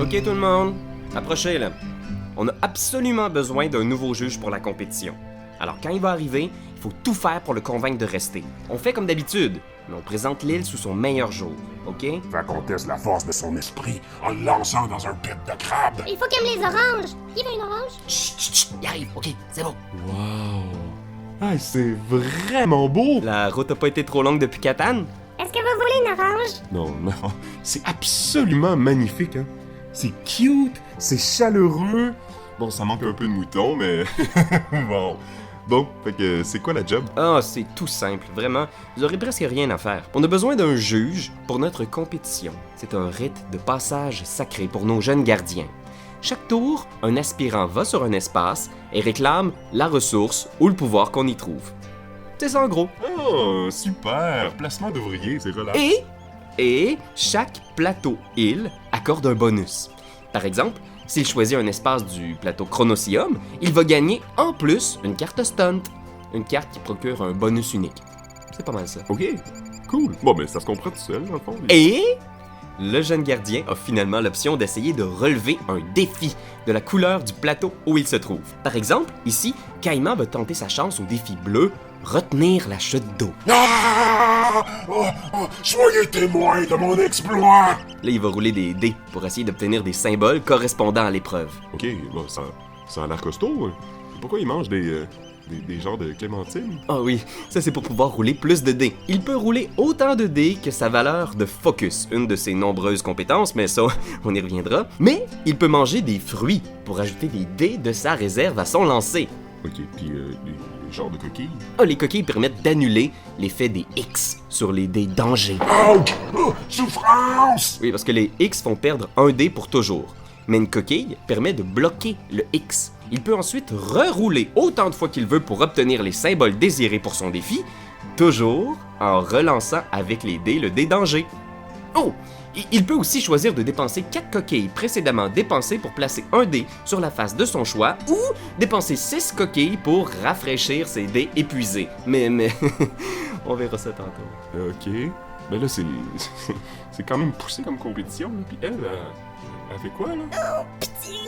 Ok tout le monde, approchez là. On a absolument besoin d'un nouveau juge pour la compétition. Alors quand il va arriver, il faut tout faire pour le convaincre de rester. On fait comme d'habitude, mais on présente l'île sous son meilleur jour, ok? Fait qu'on teste la force de son esprit en le lançant dans un pit de crabe. Il faut qu'il aime les oranges. Qui veut une orange? Chut, chut, chut, il arrive, ok, c'est bon. Wow! Ah, c'est vraiment beau! La route a pas été trop longue depuis Catane? Est-ce que vous voulez une orange? Non, non, c'est absolument magnifique, hein? C'est cute, c'est chaleureux. Bon, ça manque un peu de mouton, mais... bon. Bon, fait que c'est quoi la job? Ah, c'est tout simple, vraiment. Vous aurez presque rien à faire. On a besoin d'un juge pour notre compétition. C'est un rite de passage sacré pour nos jeunes gardiens. Chaque tour, un aspirant va sur un espace et réclame la ressource ou le pouvoir qu'on y trouve. C'est ça en gros. Oh, super! Placement d'ouvrier, c'est relax. Et chaque plateau-île accorde un bonus. Par exemple, s'il choisit un espace du plateau Chronosium, il va gagner en plus une carte stunt. Une carte qui procure un bonus unique. C'est pas mal ça. Ok, cool. Bon, mais ça se comprend tout seul, dans le fond. Et le jeune gardien a finalement l'option d'essayer de relever un défi de la couleur du plateau où il se trouve. Par exemple, ici, Caïman va tenter sa chance au défi bleu, retenir la chute d'eau. Ah! Soyez témoin de mon exploit! Là, il va rouler des dés pour essayer d'obtenir des symboles correspondant à l'épreuve. Ok, bon, ça a l'air costaud. Hein. Pourquoi il mange des genres de clémentines? Ah oui, ça c'est pour pouvoir rouler plus de dés. Il peut rouler autant de dés que sa valeur de focus, une de ses nombreuses compétences, mais ça, on y reviendra. Mais il peut manger des fruits pour ajouter des dés de sa réserve à son lancer. Ok, puis les genres de coquilles? Ah, les coquilles permettent d'annuler l'effet des X sur les dés danger. Ouch! Oh, souffrance! Oui, parce que les X font perdre un dé pour toujours. Mais une coquille permet de bloquer le X. Il peut ensuite rerouler autant de fois qu'il veut pour obtenir les symboles désirés pour son défi, toujours en relançant avec les dés le dé danger. Oh! Il peut aussi choisir de dépenser 4 coquilles précédemment dépensées pour placer un dé sur la face de son choix ou dépenser 6 coquilles pour rafraîchir ses dés épuisés. Mais on verra ça tantôt. Ok. Ben là, c'est quand même poussé comme compétition. Là. Puis elle fait quoi, là? Petit!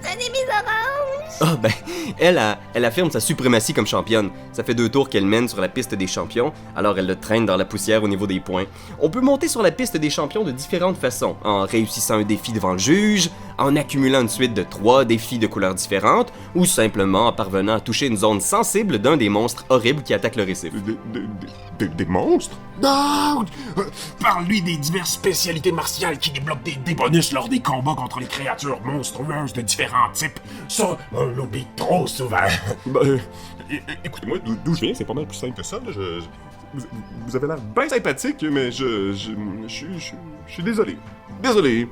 Prenez mes oranges! Ah ben, elle affirme sa suprématie comme championne. Ça fait 2 tours qu'elle mène sur la piste des champions, alors elle le traîne dans la poussière au niveau des points. On peut monter sur la piste des champions de différentes façons, en réussissant un défi devant le juge, en accumulant une suite de 3 défis de couleurs différentes, ou simplement en parvenant à toucher une zone sensible d'un des monstres horribles qui attaquent le récif. Des monstres? Non! Parle-lui des diverses spécialités martiales qui débloquent des bonus lors des combats contre les créatures monstrueuses de différents types. Ça, on l'oublie trop souvent. Ben, écoutez-moi, d'où je viens, c'est pas mal plus simple que ça. Là. Vous avez l'air bien sympathique, mais je suis désolé. Désolé.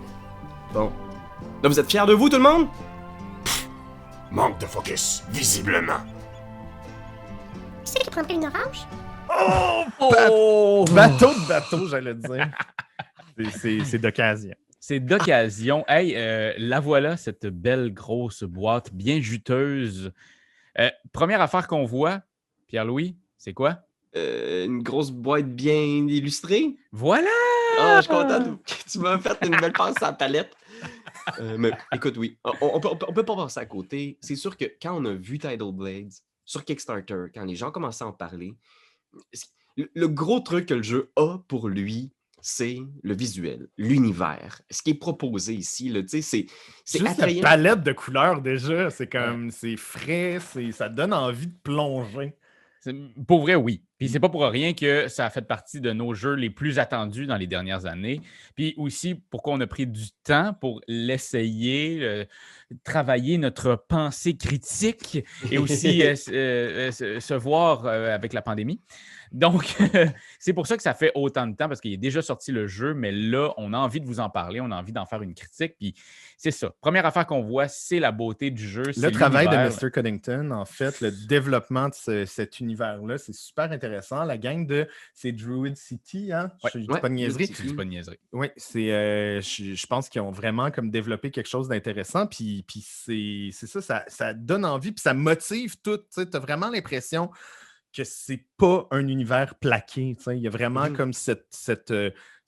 Bon. Là, vous êtes fiers de vous, tout le monde? Manque de focus, visiblement. Qui c'est qui prendrait une orange? Oh! Bateau, j'allais dire. C'est d'occasion. C'est d'occasion. Hey, la voilà, cette belle grosse boîte bien juteuse. Première affaire qu'on voit, Pierre-Louis, c'est quoi? Une grosse boîte bien illustrée? Voilà! Ah, je suis content que tu m'as fait une belle passe à la palette. Mais écoute, oui, on peut pas passer à côté. C'est sûr que quand on a vu Tidal Blades sur Kickstarter, quand les gens commençaient à en parler, le gros truc que le jeu a pour lui, c'est le visuel, l'univers. Ce qui est proposé ici, là, c'est Juste attrayant. la palette de couleurs, déjà, c'est comme, c'est frais, ça donne envie de plonger. Pour vrai, oui. Puis c'est pas pour rien que ça a fait partie de nos jeux les plus attendus dans les dernières années. Puis aussi, pourquoi on a pris du temps pour l'essayer, travailler notre pensée critique et aussi se voir avec la pandémie. Donc, c'est pour ça que ça fait autant de temps, parce qu'il est déjà sorti le jeu, mais là, on a envie de vous en parler, on a envie d'en faire une critique, puis c'est ça. Première affaire qu'on voit, c'est la beauté du jeu. Le travail de Mr. Cuddington, en fait, le développement de cet univers-là, c'est super intéressant. La gang c'est Druid City, hein? Je dis pas de niaiserie. C'est pas de niaiserie. Oui, je pense qu'ils ont vraiment comme développé quelque chose d'intéressant, puis c'est ça donne envie, puis ça motive tout. Tu as vraiment l'impression que c'est pas un univers plaqué. Il y a vraiment comme cette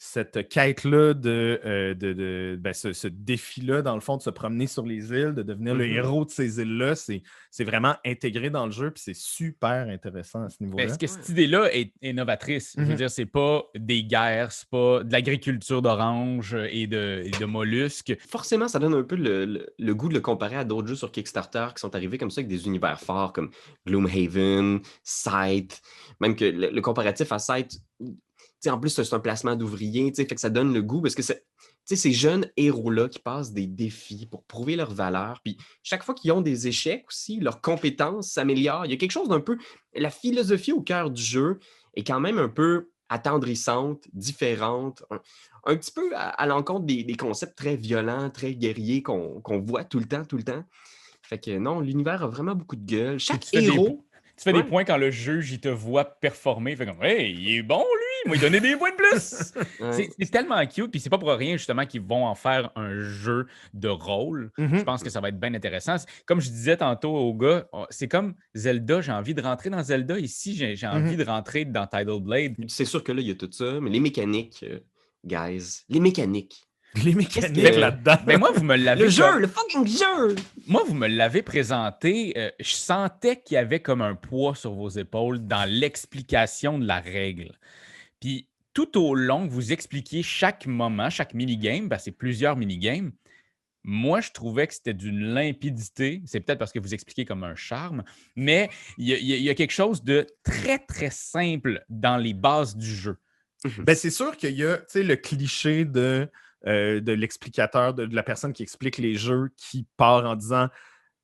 cette quête-là ce défi-là, dans le fond, de se promener sur les îles, de devenir le héros de ces îles-là, c'est vraiment intégré dans le jeu, puis c'est super intéressant à ce niveau-là. Est-ce que cette idée-là est novatrice? Je veux dire, c'est pas des guerres, c'est pas de l'agriculture d'oranges et de mollusques. Forcément, ça donne un peu le goût de le comparer à d'autres jeux sur Kickstarter qui sont arrivés comme ça avec des univers forts comme Gloomhaven, Scythe, même que le comparatif à Scythe, en plus, c'est un placement d'ouvriers, fait que ça donne le goût parce que ces jeunes héros-là qui passent des défis pour prouver leur valeur, puis chaque fois qu'ils ont des échecs aussi, leurs compétences s'améliorent. Il y a quelque chose d'un peu... La philosophie au cœur du jeu est quand même un peu attendrissante, différente, un petit peu à l'encontre des concepts très violents, très guerriers qu'on voit tout le temps. Fait que non, l'univers a vraiment beaucoup de gueule. Chaque héros... Tu fais des points quand le juge, il te voit performer. Il fait comme, hey, il est bon, lui, il m'a donné des points de plus. C'est tellement cute, puis c'est pas pour rien, justement, qu'ils vont en faire un jeu de rôle. Je pense que ça va être bien intéressant. Comme je disais tantôt au gars, c'est comme Zelda, j'ai envie de rentrer dans Zelda. Ici, j'ai envie de rentrer dans Tidal Blade. C'est sûr que là, il y a tout ça, mais les mécaniques, guys, les mécaniques. Les mécaniques là-dedans. Ben moi, vous me l'avez... Le fucking jeu! Moi, vous me l'avez présenté. Je sentais qu'il y avait comme un poids sur vos épaules dans l'explication de la règle. Puis tout au long, vous expliquiez chaque moment, chaque minigame, c'est plusieurs minigames. Moi, je trouvais que c'était d'une limpidité. C'est peut-être parce que vous expliquez comme un charme, mais il y a quelque chose de très, très simple dans les bases du jeu. C'est sûr qu'il y a le cliché de l'explicateur, de la personne qui explique les jeux, qui part en disant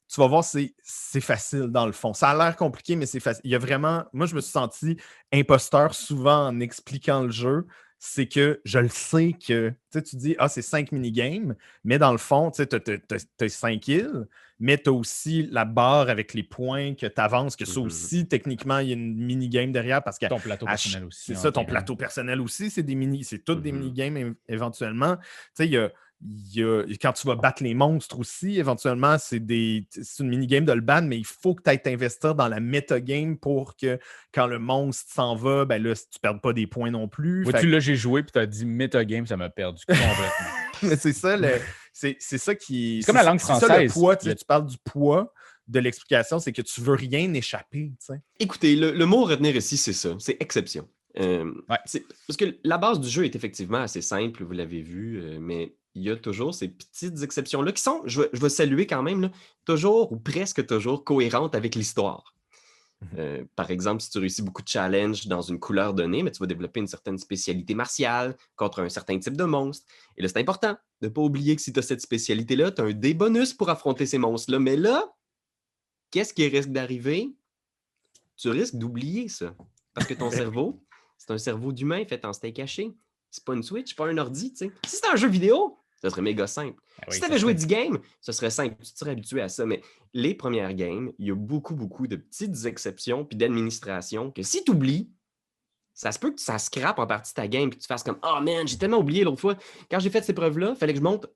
tu vas voir, c'est facile dans le fond. Ça a l'air compliqué, mais c'est facile. Il y a vraiment... Moi, je me suis senti imposteur souvent en expliquant le jeu. C'est que je le sais que tu dis c'est 5 minigames, mais dans le fond, tu as 5 îles, mais tu as aussi la barre avec les points que tu avances, que ça aussi, techniquement, il y a une minigame derrière parce que ton plateau personnel aussi. C'est ça, ton plateau personnel aussi, c'est toutes des minigames éventuellement. Tu sais, quand tu vas battre les monstres aussi, éventuellement, c'est une minigame de le ban, mais il faut que tu ailles t'investir dans la metagame pour que quand le monstre s'en va, là, tu ne perdes pas des points non plus. Vois-tu, là, j'ai joué puis tu as dit metagame, ça m'a perdu complètement. Mais c'est ça, c'est ça qui... C'est comme la langue française. C'est ça le poids, tu parles du poids de l'explication, c'est que tu veux rien échapper. T'sais. Écoutez, le mot à retenir ici, c'est ça, c'est exception. Parce que la base du jeu est effectivement assez simple, vous l'avez vu, mais il y a toujours ces petites exceptions-là qui sont, je vais saluer quand même, là, toujours ou presque toujours cohérentes avec l'histoire. Par exemple, si tu réussis beaucoup de challenges dans une couleur donnée, mais tu vas développer une certaine spécialité martiale contre un certain type de monstre. Et là, c'est important de ne pas oublier que si tu as cette spécialité-là, tu as un dé bonus pour affronter ces monstres-là. Mais là, qu'est-ce qui risque d'arriver? Tu risques d'oublier ça. Parce que ton cerveau, c'est un cerveau d'humain fait en steak haché. C'est pas une Switch, c'est pas un ordi, tu sais. Si c'était un jeu vidéo, ça serait méga simple. Si tu avais joué 10 games, ce serait simple. Tu serais habitué à ça. Mais les premières games, il y a beaucoup de petites exceptions puis d'administration que si tu oublies, ça se peut que ça scrape en partie ta game puis tu fasses comme « Oh man, j'ai tellement oublié l'autre fois. Quand j'ai fait ces preuves-là, il fallait que je monte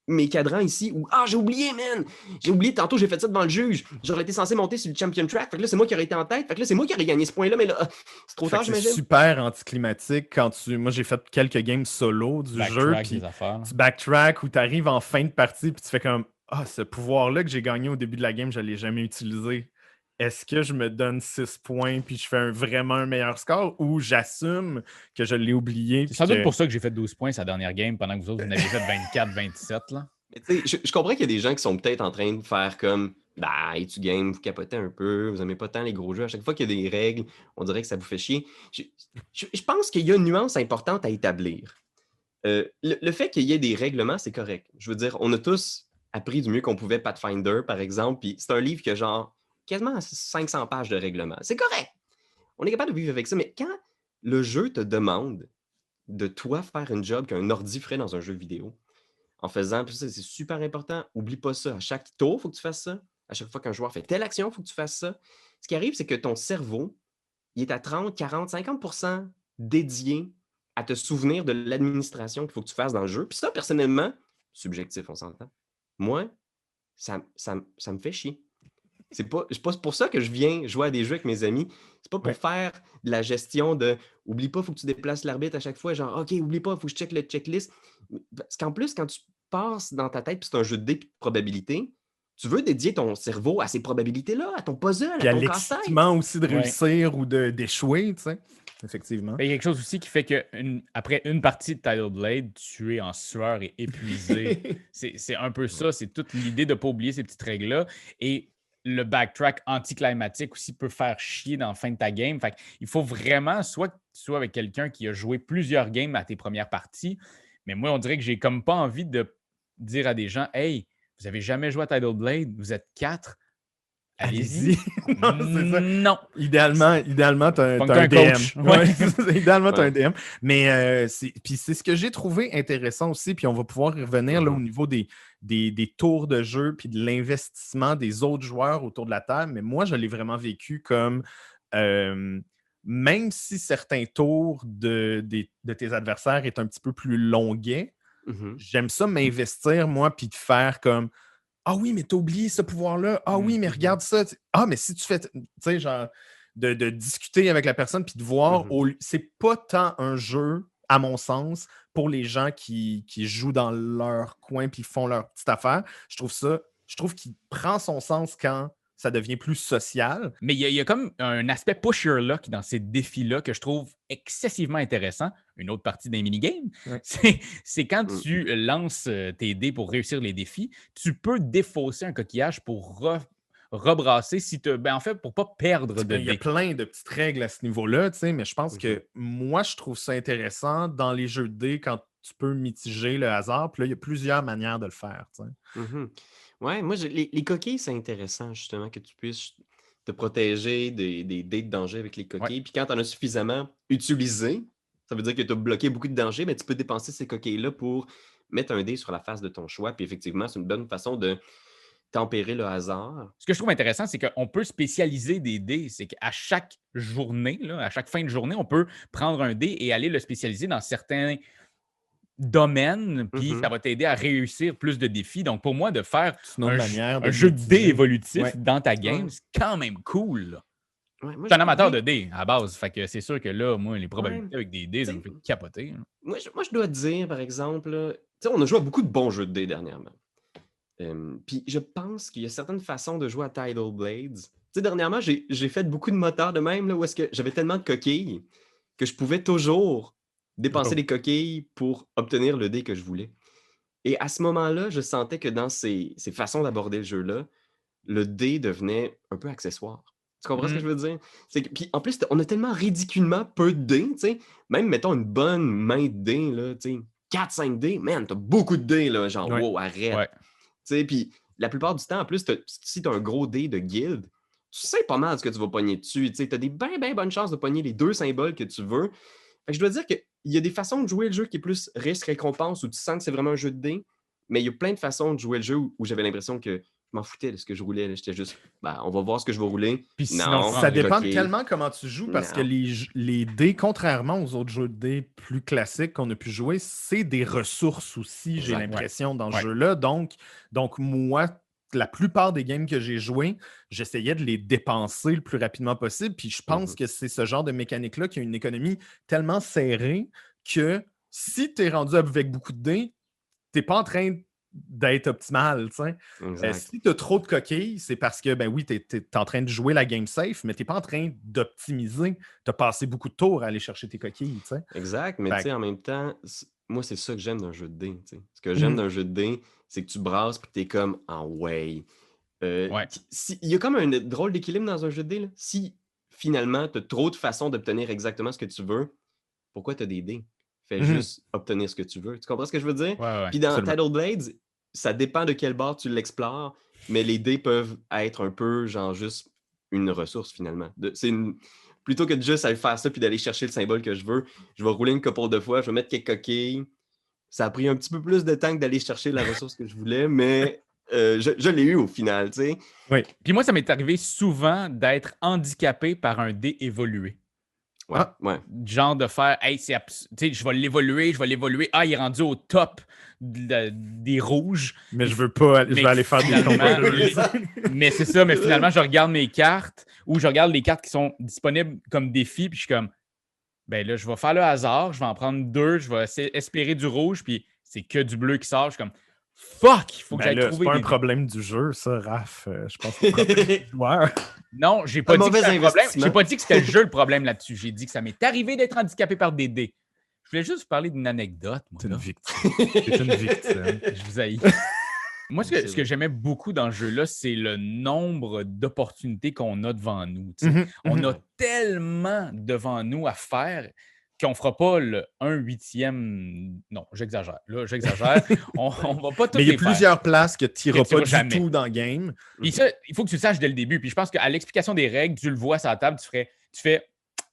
mes cadrans ici ou j'ai oublié, man! J'ai oublié, tantôt j'ai fait ça devant le juge. J'aurais été censé monter sur le champion track. Fait que là, c'est moi qui aurais été en tête. Fait que là, c'est moi qui aurais gagné ce point-là, mais là, c'est trop tard, j'imagine. C'est super anticlimatique quand moi, j'ai fait quelques games solo du jeu. Puis tu backtrack ou tu arrives en fin de partie puis tu fais comme ce pouvoir-là que j'ai gagné au début de la game, je ne l'ai jamais utilisé. Est-ce que je me donne 6 points puis je fais vraiment un meilleur score ou j'assume que je l'ai oublié? C'est sans doute pour ça que j'ai fait 12 points sa dernière game pendant que vous autres, vous en avez fait 24, 27. Là. Mais je comprends qu'il y a des gens qui sont peut-être en train de faire comme tu game, vous capotez un peu, vous n'aimez pas tant les gros jeux. À chaque fois qu'il y a des règles, on dirait que ça vous fait chier. Je pense qu'il y a une nuance importante à établir. Le fait qu'il y ait des règlements, c'est correct. Je veux dire, on a tous appris du mieux qu'on pouvait Pathfinder, par exemple, puis c'est un livre qui a genre quasiment 500 pages de règlement. C'est correct. On est capable de vivre avec ça, mais quand le jeu te demande de toi faire un job qu'un ordi ferait dans un jeu vidéo, en faisant, puis ça, c'est super important, oublie pas ça. À chaque tour, il faut que tu fasses ça. À chaque fois qu'un joueur fait telle action, il faut que tu fasses ça. Ce qui arrive, c'est que ton cerveau, il est à 30, 40, 50% dédié à te souvenir de l'administration qu'il faut que tu fasses dans le jeu. Puis ça, personnellement, subjectif, on s'entend. Moi, ça me fait chier. C'est pas pour ça que je viens jouer à des jeux avec mes amis. C'est pas pour Ouais. faire de la gestion de oublie pas, faut que tu déplaces l'arbitre à chaque fois. Genre, OK, oublie pas, faut que je check le checklist. Parce qu'en plus, quand tu passes dans ta tête, puis c'est un jeu de dés puis de probabilités, tu veux dédier ton cerveau à ces probabilités-là, à ton puzzle, Puis à à ton casse-tête. l'excitement aussi de Ouais. réussir ou d'échouer, tu sais. Effectivement. Il y a quelque chose aussi qui fait qu'après une partie de Tidal Blade, tu es en sueur et épuisé. C'est un peu ça. C'est toute l'idée de ne pas oublier ces petites règles-là. Et le backtrack anticlimatique aussi peut faire chier dans la fin de ta game. Fait il faut vraiment soit que tu sois avec quelqu'un qui a joué plusieurs games à tes premières parties. Mais moi, on dirait que j'ai comme pas envie de dire à des gens Hey, vous avez jamais joué à Tidal Blade, vous êtes 4. Allez-y. Non, c'est ça. Non. Idéalement, tu as Punk un un DM. coach. Ouais, idéalement, tu as Ouais. un DM. Mais puis c'est ce que j'ai trouvé intéressant aussi, puis on va pouvoir y revenir là, au niveau des tours de jeu puis de l'investissement des autres joueurs autour de la table. Mais moi, je l'ai vraiment vécu comme même si certains tours de tes adversaires est un petit peu plus longuet, Mhm. j'aime ça m'investir, moi, puis de faire comme Ah oui, mais t'as oublié ce pouvoir-là. Ah oui, mais regarde ça. Ah, mais si tu fais, tu sais, genre, de discuter avec la personne puis de voir, c'est pas tant un jeu, à mon sens, pour les gens qui jouent dans leur coin puis font leur petite affaire. Je trouve qu'il prend son sens quand ça devient plus social. Mais il y a comme un aspect push your luck dans ces défis-là que je trouve excessivement intéressant. Une autre partie des minigames, Ouais. c'est quand tu lances tes dés pour réussir les défis, tu peux défausser un coquillage pour rebrasser si tu en fait, pour pas perdre de Il y a dés. plein de petites règles à ce niveau-là, tu sais, mais je pense que moi, je trouve ça intéressant dans les jeux de dés quand tu peux mitiger le hasard. Puis là, il y a plusieurs manières de le faire, tu sais. Mhm. Ouais, moi, les coquilles, c'est intéressant, justement, que tu puisses te protéger des dés de danger avec les coquilles. Puis quand tu en as suffisamment utilisé, ça veut dire que tu as bloqué beaucoup de dangers, mais tu peux dépenser ces coquilles-là pour mettre un dé sur la face de ton choix. Puis effectivement, c'est une bonne façon de tempérer le hasard. Ce que je trouve intéressant, c'est qu'on peut spécialiser des dés. C'est qu'à chaque journée, là, à chaque fin de journée, on peut prendre un dé et aller le spécialiser dans certains domaines, puis ça va t'aider à réussir plus de défis. Donc, pour moi, de faire C'est une autre manière de un jeu de dés mitiger. évolutif Ouais. dans ta game, Ouais. c'est quand même cool, là. Ouais, moi, Je suis un je- amateur oui. de dés, à base. Fait que c'est sûr que là, moi, les probabilités Ouais. avec des dés, ça me fait capoter, là. Moi, je dois dire, par exemple, là, tu sais, on a joué à beaucoup de bons jeux de dés dernièrement. Puis je pense qu'il y a certaines façons de jouer à Tidal Blades. Tu sais, dernièrement, j'ai fait beaucoup de moteurs de même, là, où est-ce que j'avais tellement de coquilles que je pouvais toujours dépenser Oh. des coquilles pour obtenir le dé que je voulais. Et à ce moment-là, je sentais que dans ces façons d'aborder le jeu-là, le dé devenait un peu accessoire. Tu comprends ce que je veux dire? Puis en plus, on a tellement ridiculement peu de dés, tu sais. Même, mettons, une bonne main de dés, là, tu sais, 4-5 dés, man, t'as beaucoup de dés, là, genre, Ouais. wow, arrête. Ouais. Tu sais, puis la plupart du temps, en plus, si tu as un gros dé de guilde, tu sais pas mal ce que tu vas pogner dessus. Tu as des bien bonnes chances de pogner les 2 symboles que tu veux. Fait que je dois dire qu'il y a des façons de jouer le jeu qui est plus risque-récompense, où tu sens que c'est vraiment un jeu de dés, mais il y a plein de façons de jouer le jeu où j'avais l'impression que je m'en foutais de ce que je roulais. J'étais juste, on va voir ce que je vais rouler. Puis sinon, Non, Ça dépend ok. tellement comment tu joues parce que Non. les dés, contrairement aux autres jeux de dés plus classiques qu'on a pu jouer, c'est des ressources aussi, j'ai Exact. l'impression, dans ce Ouais. jeu-là. Donc, moi, la plupart des games que j'ai joués, j'essayais de les dépenser le plus rapidement possible. Puis je pense que c'est ce genre de mécanique-là qui a une économie tellement serrée que si tu es rendu avec beaucoup de dés, tu n'es pas en train d'être optimal, tu sais. Exact. Si tu as trop de coquilles, c'est parce que, ben oui, tu es en train de jouer la game safe, mais tu n'es pas en train d'optimiser. Tu as passé beaucoup de tours à aller chercher tes coquilles, tu sais. Exact, mais Fait tu sais, en même temps, moi, c'est ça que j'aime d'un jeu de dés. Tu sais. Ce que j'aime d'un jeu de dés, c'est que tu brasses puis t'es comme en way. Ouais. Il y a comme un drôle d'équilibre dans un jeu de dés. Là. Si finalement, tu as trop de façons d'obtenir exactement ce que tu veux, pourquoi tu as des dés? Fais juste obtenir ce que tu veux. Tu comprends ce que je veux dire? Ouais. Puis dans absolument. Tidal Blades, ça dépend de quel bord tu l'explores, mais les dés peuvent être un peu genre juste une ressource finalement. Plutôt que de juste aller faire ça puis d'aller chercher le symbole que je veux, je vais rouler une couple de fois, je vais mettre quelques coquilles. Ça a pris un petit peu plus de temps que d'aller chercher la ressource que je voulais, mais je l'ai eu au final, tu sais. Puis moi, ça m'est arrivé souvent d'être handicapé par un dé évolué. Ouais, Ah. ouais. Genre de faire, hey, tu sais, je vais l'évoluer. Ah, il est rendu au top des rouges. Mais je veux pas, je Mais vais aller faire des finalement, combats. mais c'est ça, mais finalement, je regarde mes cartes ou je regarde les cartes qui sont disponibles comme défi, puis je suis comme, ben là, je vais faire le hasard, je vais en prendre 2, je vais espérer du rouge, puis c'est que du bleu qui sort. Je suis comme, fuck, il faut que Ben j'aille là, c'est trouver pas un des... problème du jeu, ça, Raph. Je pense que c'est un problème du joueur. Non, j'ai pas Un dit que mauvais c'était un problème. investissement. J'ai pas dit que c'était le jeu le problème là-dessus. J'ai dit que ça m'est arrivé d'être handicapé par des dés. Je voulais juste vous parler d'une anecdote, moi, C'est une là. victime. C'est une victime. Je vous haïs. Moi, ce que j'aimais beaucoup dans ce jeu-là, c'est le nombre d'opportunités qu'on a devant nous. Tu sais. Mhm, On mhm. a tellement devant nous à faire qu'on ne fera pas le 1/8e. Non, j'exagère. Là, j'exagère. On va pas tout Mais il y a les faire. plusieurs places que tu n'iras Que tu pas vas du jamais. tout dans le game. Puis ça, il faut que tu le saches dès le début. Puis je pense qu'à l'explication des règles, tu le vois sur la table, tu fais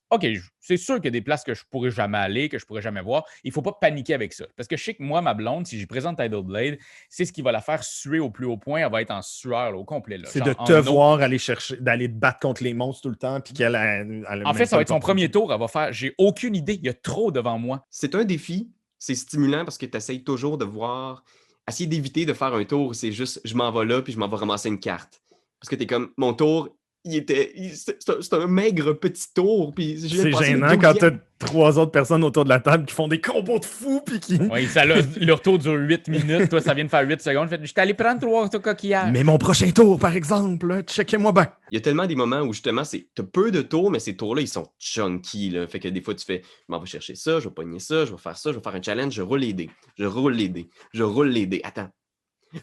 OK, c'est sûr qu'il y a des places que je pourrais jamais aller, que je pourrais jamais voir. Il ne faut pas paniquer avec ça. Parce que je sais que moi, ma blonde, si j'y présente Tidal Blade, c'est ce qui va la faire suer au plus haut point. Elle va être en sueur là, au complet. Là. C'est Genre, de en te eau. voir aller chercher, d'aller te battre contre les monstres tout le temps, puis qu'elle a En fait, ça va être son premier tour. Elle va faire j'ai aucune idée. Il y a trop devant moi. C'est un défi, c'est stimulant parce que tu essayes toujours de voir, essayer d'éviter de faire un tour où c'est juste je m'en vais là puis je m'en vais ramasser une carte. Parce que t'es comme, mon tour, c'est un maigre petit tour. Puis je viens de C'est passer le gênant quand 12e. t'as 3 autres personnes autour de la table qui font des combos de fous, puis qui... Oui, leur tour dure 8 minutes. Toi, ça vient de faire 8 secondes. Je suis allé prendre 3 coquillages. Mais mon prochain tour, par exemple, là, checkez-moi bien. Il y a tellement des moments où justement, t'as peu de tours, mais ces tours-là, ils sont chunky. Là. Fait que des fois, tu fais, je m'en vais chercher ça, je vais pogner ça, je vais faire ça, je vais faire un challenge, je roule les dés. Je roule les dés. Je roule les dés. Attends.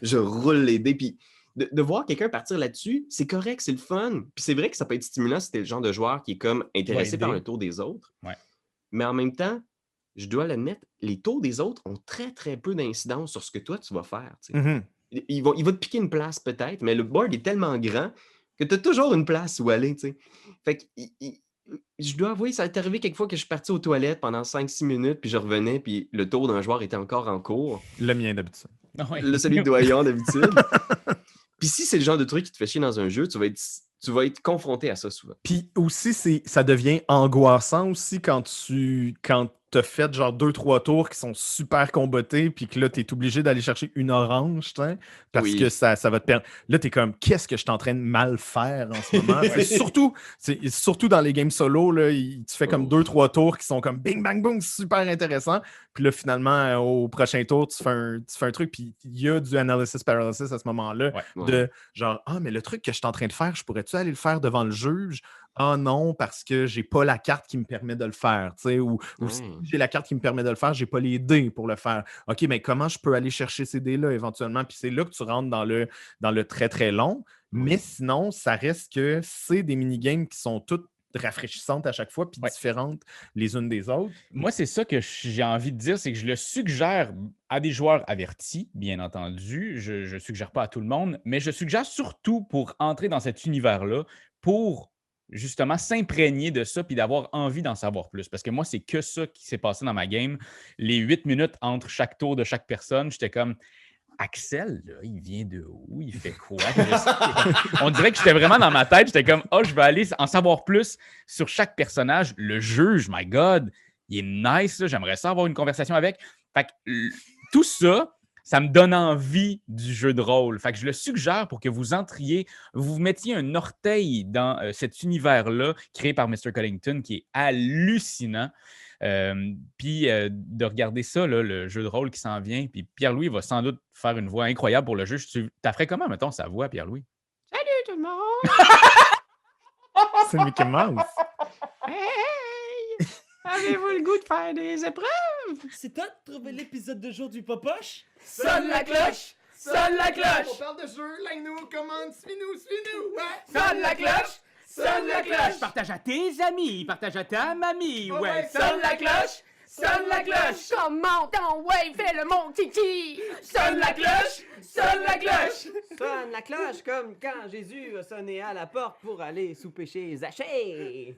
Je roule les dés. Puis de voir quelqu'un partir là-dessus, c'est correct, c'est le fun. Puis c'est vrai que ça peut être stimulant si t'es le genre de joueur qui est comme intéressé par le tour des autres. Ouais. Mais en même temps, je dois l'admettre, les tours des autres ont très, très peu d'incidence sur ce que toi, tu vas faire. Tu sais. Mhm. Il va te piquer une place peut-être, mais le board est tellement grand que tu as toujours une place où aller. Tu sais. Fait que je dois avouer, ça m'est arrivé quelquefois que je suis parti aux toilettes pendant 5-6 minutes, puis je revenais, puis le tour d'un joueur était encore en cours. Le mien d'habitude. Ouais. Celui de doyen d'habitude. Puis si c'est le genre de truc qui te fait chier dans un jeu, tu vas être confronté à ça souvent. Puis aussi, ça devient angoissant aussi quand t'as fait genre 2-3 tours qui sont super combattés, puis que là, t'es obligé d'aller chercher une orange, t'sais, parce Oui. que ça va te perdre. Là, t'es comme, qu'est-ce que je suis en train de mal faire en ce moment? C'est surtout dans les games solo, là, tu fais comme 2-3 tours qui sont comme bing, bang, boom, super intéressant. Puis là, finalement, au prochain tour, tu fais un truc, puis il y a du analysis paralysis à ce moment-là, Ouais. de genre, mais le truc que je suis en train de faire, je pourrais-tu aller le faire devant le juge? Ah non, parce que j'ai pas la carte qui me permet de le faire, tu sais, ou si j'ai la carte qui me permet de le faire, j'ai pas les dés pour le faire. OK, mais comment je peux aller chercher ces dés-là éventuellement? Puis c'est là que tu rentres dans le très, très long. Mais sinon, ça reste que c'est des minigames qui sont toutes rafraîchissantes à chaque fois, puis différentes les unes des autres. Moi, c'est ça que j'ai envie de dire, c'est que je le suggère à des joueurs avertis, bien entendu. Je ne suggère pas à tout le monde, mais je suggère surtout pour entrer dans cet univers-là, pour justement s'imprégner de ça puis d'avoir envie d'en savoir plus. Parce que moi, c'est que ça qui s'est passé dans ma game. Les 8 minutes entre chaque tour de chaque personne, j'étais comme... Axel, là, il vient de où? Il fait quoi? On dirait que j'étais vraiment dans ma tête. J'étais comme, je vais aller en savoir plus sur chaque personnage. Le juge, my God, il est nice. Là. J'aimerais ça avoir une conversation avec. Fait que tout ça, ça me donne envie du jeu de rôle. Fait que je le suggère pour que vous entriez, vous mettiez un orteil dans cet univers-là créé par Mr. Collington qui est hallucinant. Puis de regarder ça, là, le jeu de rôle qui s'en vient. Puis Pierre-Louis va sans doute faire une voix incroyable pour le jeu. T'as ferais comment, mettons, sa voix, Pierre-Louis? Salut tout le monde! C'est Mickey Mouse. Hey! Avez-vous le goût de faire des épreuves? C'est toi de trouver l'épisode de jour du Popoche? Sonne la cloche! Sonne la cloche! On parle de jeu, like-nous, commande, suis-nous! Ouais. Sonne la cloche! Sonne la cloche! Partage à tes amis, partage à ta mamie, ouais. Sonne la cloche! Sonne la cloche! Comment ton wave fait le mon titi? Sonne la cloche! Sonne la cloche! Sonne la cloche comme quand Jésus a sonné à la porte pour aller souper chez Zachée.